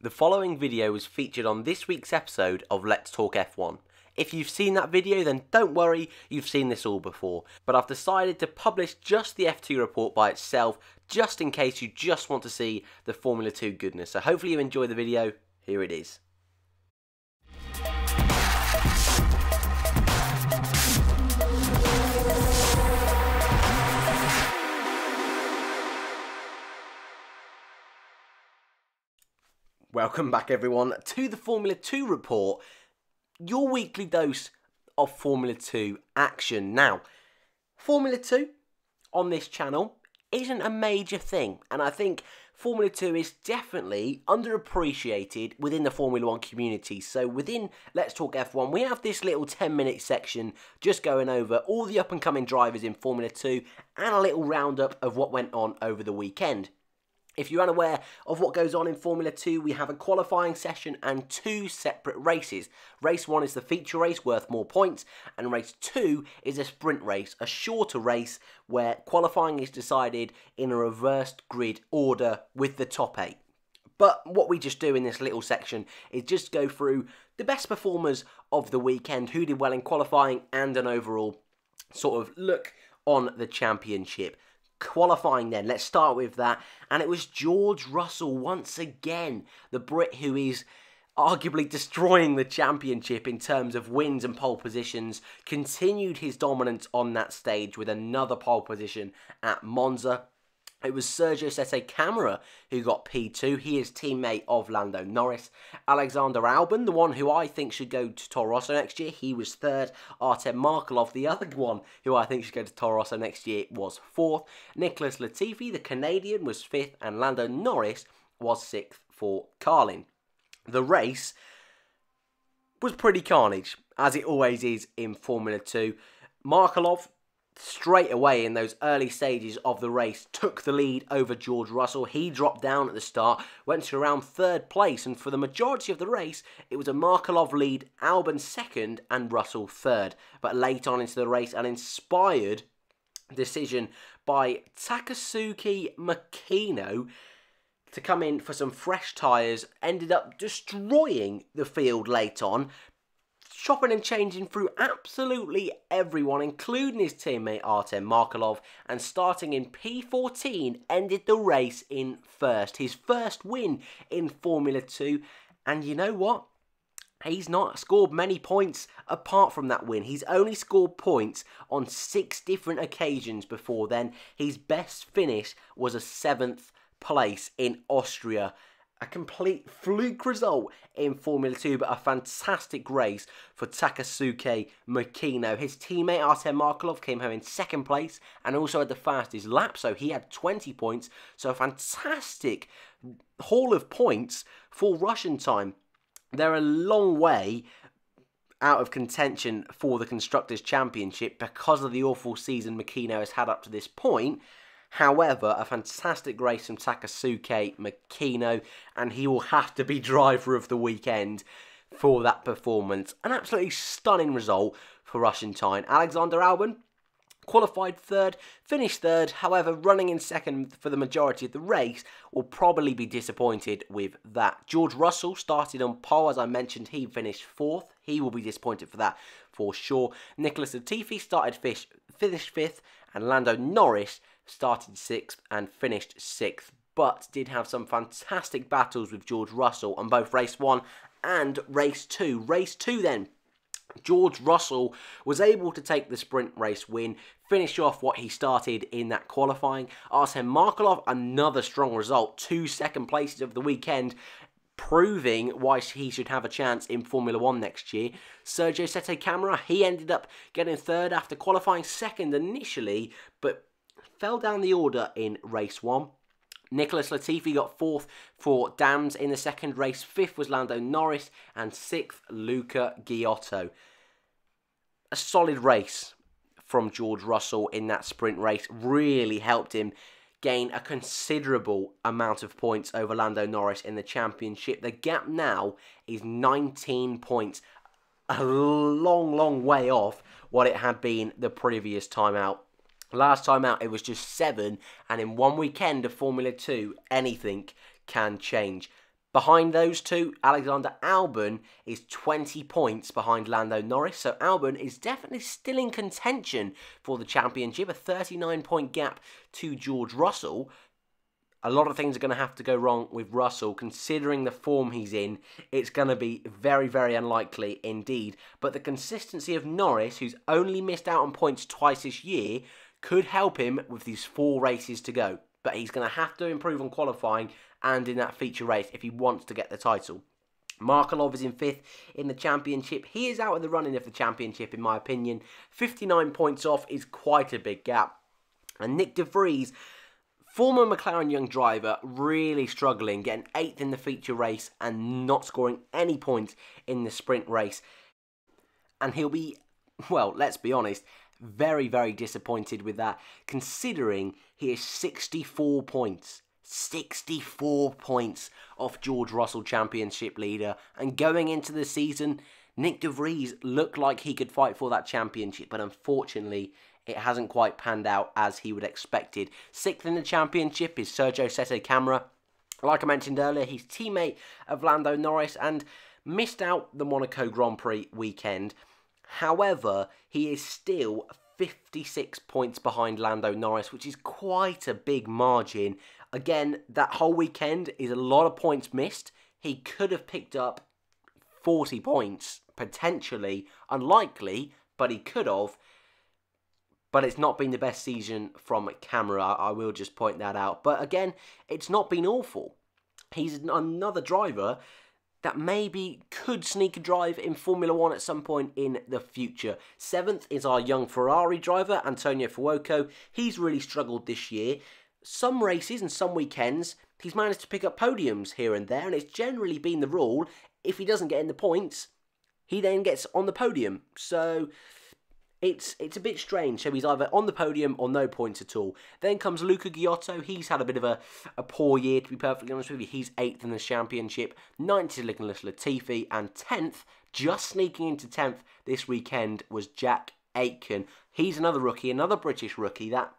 The following video was featured on this week's episode of Let's Talk F1. If you've seen that video, then don't worry, you've seen this all before. But I've decided to publish just the F2 report by itself, just in case you just want to see the Formula 2 goodness. So hopefully you enjoy the video. Here it is. Welcome back everyone to the Formula 2 report, your weekly dose of Formula 2 action. Now, Formula 2 on this channel isn't a major thing, and I think Formula 2 is definitely underappreciated within the Formula 1 community. So within Let's Talk F1, we have this little 10-minute section just going over all the up-and-coming drivers in Formula 2 and a little roundup of what went on over the weekend. If you're unaware of what goes on in Formula 2, we have a qualifying session and two separate races. Race 1 is the feature race worth more points, and race 2 is a sprint race, a shorter race where qualifying is decided in a reversed grid order with the top 8. But what we just do in this little section is just go through the best performers of the weekend, who did well in qualifying, and an overall sort of look on the championship. Qualifying then, let's start with that, and it was George Russell once again, the Brit who is arguably destroying the championship in terms of wins and pole positions, continued his dominance on that stage with another pole position at Monza. It was Sergio Sette Camara who got P2. He is teammate of Lando Norris. Alexander Albon, the one who I think should go to Toro Rosso next year, he was third. Artem Markelov, the other one who I think should go to Toro Rosso next year, was fourth. Nicholas Latifi, the Canadian, was fifth. And Lando Norris was sixth for Carlin. The race was pretty carnage, as it always is in Formula 2. Markelov, straight away in those early stages of the race, took the lead over George Russell. He dropped down at the start, went to around third place, and for the majority of the race, it was a Markelov lead, Albon second, and Russell third. But late on into the race, an inspired decision by Takasuki Makino to come in for some fresh tyres ended up destroying the field late on, chopping and changing through absolutely everyone, including his teammate Artem Markelov, and starting in P14, ended the race in first. His first win in Formula 2, and you know what? He's not scored many points apart from that win. He's only scored points on 6 different occasions before then. His best finish was a 7th place in Austria. A complete fluke result in Formula 2, but a fantastic race for Takasuki Makino. His teammate Artem Markelov came home in second place and also had the fastest lap, so he had 20 points. So a fantastic haul of points for Russian time. They're a long way out of contention for the Constructors' Championship because of the awful season Makino has had up to this point. However, a fantastic race from Takasuki Makino, and he will have to be driver of the weekend for that performance. An absolutely stunning result for Russian time. Alexander Albon qualified third, finished third, however, running in second for the majority of the race, will probably be disappointed with that. George Russell started on pole, as I mentioned, he finished fourth. He will be disappointed for that, for sure. Nicholas Latifi finished fifth, and Lando Norris started 6th and finished 6th, but did have some fantastic battles with George Russell on both race 1 and race 2. Race 2 then, George Russell was able to take the sprint race win, finish off what he started in that qualifying. Artem Markelov, another strong result, 2 second places of the weekend, proving why he should have a chance in Formula 1 next year. Sergio Sette Camara, he ended up getting third after qualifying second initially, but fell down the order in race 1. Nicholas Latifi got fourth for Dams in the second race. Fifth was Lando Norris, and sixth, Luca Ghiotto. A solid race from George Russell in that sprint race. Really helped him gain a considerable amount of points over Lando Norris in the championship. The gap now is 19 points. A long, long way off what it had been the previous time out. Last time out, it was just 7, and in one weekend of Formula 2, anything can change. Behind those two, Alexander Albon is 20 points behind Lando Norris. So Albon is definitely still in contention for the championship. A 39-point gap to George Russell. A lot of things are going to have to go wrong with Russell. Considering the form he's in, it's going to be very, very unlikely indeed. But the consistency of Norris, who's only missed out on points twice this year, could help him with these 4 races to go. But he's going to have to improve on qualifying and in that feature race if he wants to get the title. Markelov is in 5th in the championship. He is out of the running of the championship in my opinion. 59 points off is quite a big gap. And Nick De Vries, former McLaren young driver, really struggling, getting 8th in the feature race and not scoring any points in the sprint race. And he'll be, well, let's be honest, very, very disappointed with that, considering he is 64 points. 64 points off George Russell, championship leader. And going into the season, Nick De Vries looked like he could fight for that championship, but unfortunately, it hasn't quite panned out as he would expected. 6th in the championship is Sergio Sette Camara. Like I mentioned earlier, he's teammate of Lando Norris and missed out the Monaco Grand Prix weekend. However, he is still 56 points behind Lando Norris, which is quite a big margin. Again, that whole weekend is a lot of points missed. He could have picked up 40 points, potentially. Unlikely, but he could have. But it's not been the best season from Camara, I will just point that out. But again, it's not been awful. He's another driver that maybe could sneak a drive in Formula 1 at some point in the future. 7th is our young Ferrari driver, Antonio Fuoco. He's really struggled this year. Some races and some weekends, he's managed to pick up podiums here and there, and it's generally been the rule, if he doesn't get in the points, he then gets on the podium. So it's a bit strange. So he's either on the podium or no points at all. Then comes Luca Giotto. He's had a bit of a poor year, to be perfectly honest with you. He's 8th in the championship. 9th is Nicholas Latifi. And 10th, just sneaking into 10th this weekend, was Jack Aitken. He's another rookie, another British rookie that,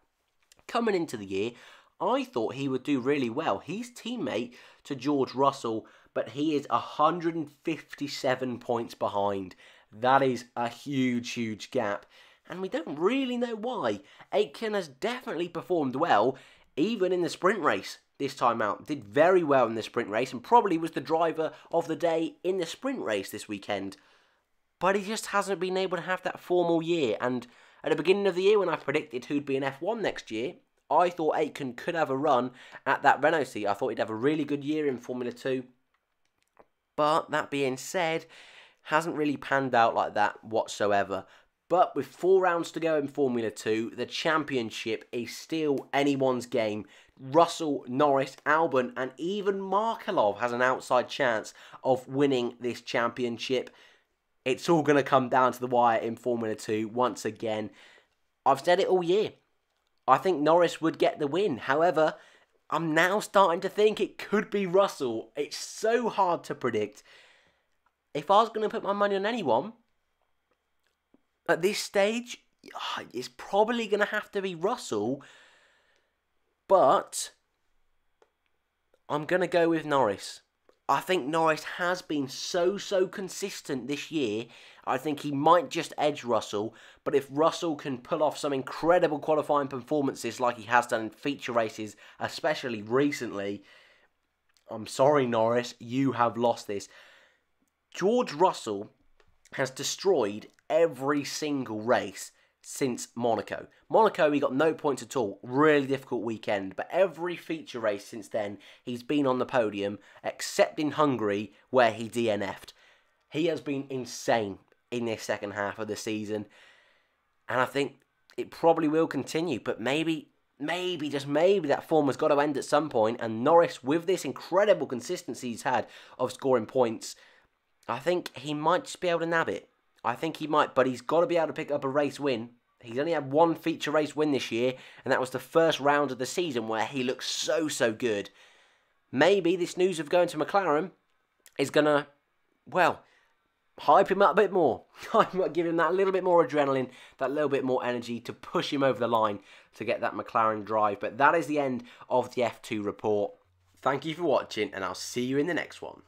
coming into the year, I thought he would do really well. He's teammate to George Russell, but he is 157 points behind. That is a huge, huge gap. And we don't really know why. Aitken has definitely performed well, even in the sprint race this time out. Did very well in the sprint race and probably was the driver of the day in the sprint race this weekend. But he just hasn't been able to have that formal year. And at the beginning of the year, when I predicted who'd be in F1 next year, I thought Aitken could have a run at that Renault seat. I thought he'd have a really good year in Formula 2. But that being said, hasn't really panned out like that whatsoever. But with 4 rounds to go in Formula 2, the championship is still anyone's game. Russell, Norris, Albon and even Markelov has an outside chance of winning this championship. It's all going to come down to the wire in Formula 2 once again. I've said it all year. I think Norris would get the win. However, I'm now starting to think it could be Russell. It's so hard to predict. If I was going to put my money on anyone, at this stage, it's probably going to have to be Russell. But I'm going to go with Norris. I think Norris has been so consistent this year. I think he might just edge Russell. But if Russell can pull off some incredible qualifying performances like he has done in feature races, especially recently, I'm sorry, Norris, you have lost this. George Russell has destroyed every single race since Monaco. Monaco, he got no points at all. Really difficult weekend. But every feature race since then, he's been on the podium, except in Hungary, where he DNF'd. He has been insane in this second half of the season. And I think it probably will continue. But maybe, just maybe, that form has got to end at some point. And Norris, with this incredible consistency he's had of scoring points, I think he might just be able to nab it. I think he might, but he's got to be able to pick up a race win. He's only had one feature race win this year, and that was the first round of the season where he looked so good. Maybe this news of going to McLaren is going to, well, hype him up a bit more. Give him that little bit more adrenaline, that little bit more energy to push him over the line to get that McLaren drive. But that is the end of the F2 report. Thank you for watching, and I'll see you in the next one.